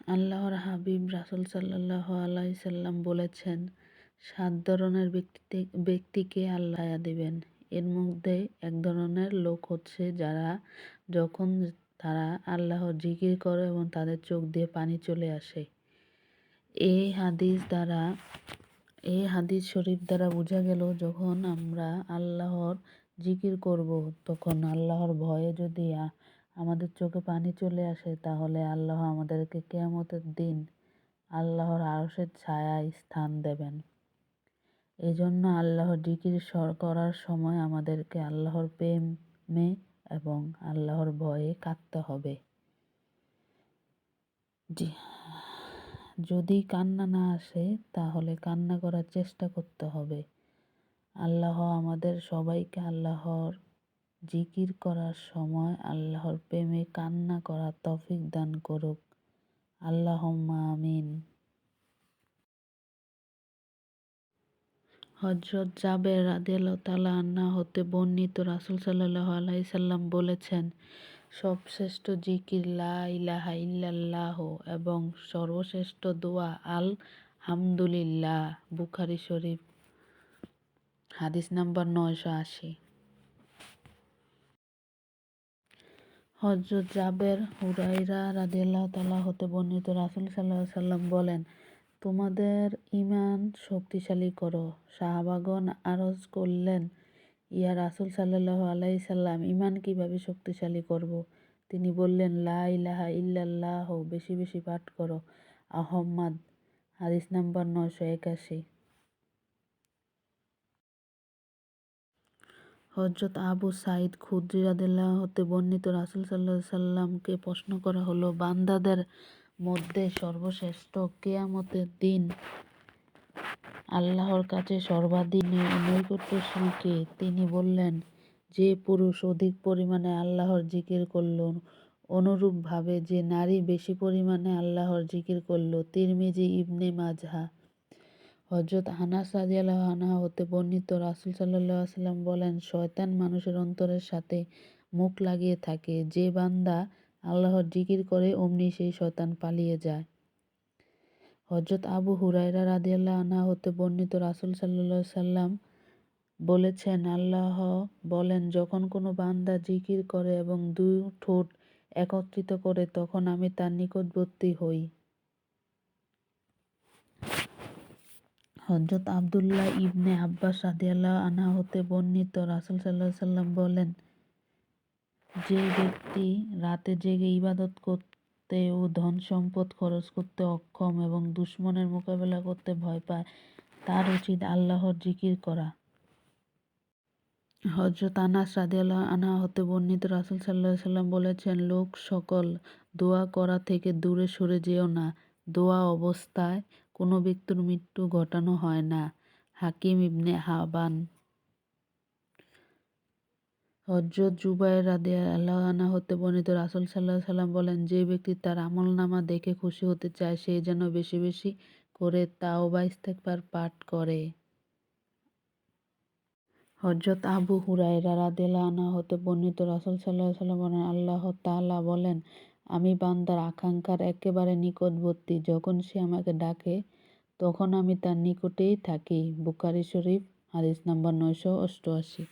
আল্লাহর হাবিব রাসূল সাল্লাল্লাহু আলাইহি সাল্লাম বলেছেন, ৭ ধরনের ব্যক্তিকে আল্লাহ ছায়া দিবেন। এর মধ্যে এক ধরনের লোক হচ্ছে যারা যখন তারা আল্লাহর জিকির করে এবং তাদের চোখ দিয়ে পানি চলে আসে। এই হাদিস শরীফ দ্বারা বোঝা গেল, যখন আমরা আল্লাহর জিকির করব তখন আল্লাহর ভয়ে যদি আমাদের চোখে পানি চলে আসে, তাহলে আল্লাহ আমাদেরকে কিয়ামতের দিন আল্লাহর আরশের ছায়ায় স্থান দেবেন। এজন্য আল্লাহর জিকির করার সময় আমাদেরকে আল্লাহর প্রেমে এবং আল্লাহর ভয়ে কাঁদতে হবে। যদি কান্না না আসে তাহলে কান্না করার চেষ্টা করতে হবে। আল্লাহ আমাদের সবাইকে আল্লাহর জিকির করার সময় আল্লাহর প্রেমে কান্না করার তৌফিক দান করুক। আল্লাহুম্মা আমিন। হযরত জাবের রাদিয়াল্লাহু তাআলা আনহু হতে বর্ণিত, রাসূল সাল্লাল্লাহু আলাইহি সাল্লাম বলেছেন, সর্বশ্রেষ্ঠ জিকির লা ইলাহা ইল্লাল্লাহ এবং সর্বশ্রেষ্ঠ দোয়া আলহামদুলিল্লাহ। বুখারী শরীফ, হাদিস নাম্বার 980। হযরত জাবের হুরায়রা রাদিয়াল্লাহু তাআলা হতে বর্ণিত, রাসূল সাল্লাল্লাহু আলাইহি সাল্লাম বলেন, তোমাদের ঈমান শক্তিশালী করো। সাহাবাগণ আরজ করলেন, ইয়া রাসূল সাল্লাল্লাহু আলাইহি সাল্লাম, ঈমান কিভাবে শক্তিশালী করব? তিনি বললেন, লা ইলাহা ইল্লাল্লাহ বেশি বেশি পাঠ করো। আহমদ, হাদিস নাম্বার 981। হযরত আবু সাঈদ খুদরী রাদিয়াল্লাহু হতে বর্ণিত, রাসূল সাল্লাল্লাহু আলাইহি সাল্লামকে প্রশ্ন করা হলো, বান্দাদের মধ্যে সর্বশ্রেষ্ঠ কিয়ামতের দিন আল্লাহর কাছে সর্বাধিক নৈকট্যশীল কে? তিনি বললেন, যে পুরুষ অধিক পরিমাণে আল্লাহর জিকির করল, অনুরূপভাবে যে নারী বেশি পরিমাণে আল্লাহর জিকির করল। তিরমিজি, ইবনে মাজাহ। হযরত আনাস রাদিয়াল্লাহু আনহু হতে বর্ণিত, রাসূল সাল্লাল্লাহু আলাইহি সাল্লাম বলেন, শয়তান মানুষের অন্তরের সাথে মুখ লাগিয়ে থাকে। যে বান্দা আল্লাহর জিকির করে অমনি সেই শয়তান পালিয়ে যায়। হযরত আবু হুরায়রা রাদিয়াল্লাহু আনহু হতে বর্ণিত, রাসূল সাল্লাল্লাহু আলাইহি সাল্লাম বলেছেন, আল্লাহ বলেন, যখন কোনো বান্দা জিকির করে এবং দুই ঠোঁট একত্রিত করে, তখন আমি তার নিকটবর্তী হই। হযরত আব্দুল্লাহ ইবনে আব্বাস রাদিয়াল্লাহু আনহু হতে বর্ণিত, রাসূল সাল্লাল্লাহু আলাইহি সাল্লাম বলেন, যে ব্যক্তি রাতে জেগে ইবাদত করতে ও ধন সম্পদ খরচ করতে অক্ষম এবং দুশমনের মোকাবেলা করতে ভয় পায়, তার উচিত আল্লাহর জিকির করা। হযরত আনাস রাদিয়াল্লাহু আনহু হতে বর্ণিত, রাসূল সাল্লাল্লাহু আলাইহি সাল্লাম বলেছেন, লোক সকল দোয়া করা থেকে দূরে সরে যেও না। দোয়া অবস্থায় কোনো ব্যক্তির মৃত্যু ঘটানো হয় না। হাকিম ইবনে হাবান। হযরত জুবায়ের রাদিয়াল্লাহু আনহু হতে বর্ণিত, রাসূল সাল্লাল্লাহু আলাইহি সাল্লাম বলেন, যে ব্যক্তি তার আমলনামা দেখে খুশি হতে চায়, সে যেন বেশি বেশি করে তাওবা ইস্তেগফার পাঠ করে। হযরত আবু হুরায়রা রাদিয়াল্লাহু আনহু হতে বর্ণিত, রাসূল সাল্লাল্লাহু আলাইহি সাল্লাম বলেন, আল্লাহ তাআলা বলেন, আমি বান্দার আকাঙ্ক্ষার একেবারে নিকটবর্তী। যখন সে আমাকে ডাকে তখন আমি তার নিকটেই থাকি। বুখারী শরীফ, হাদিস নাম্বার 988।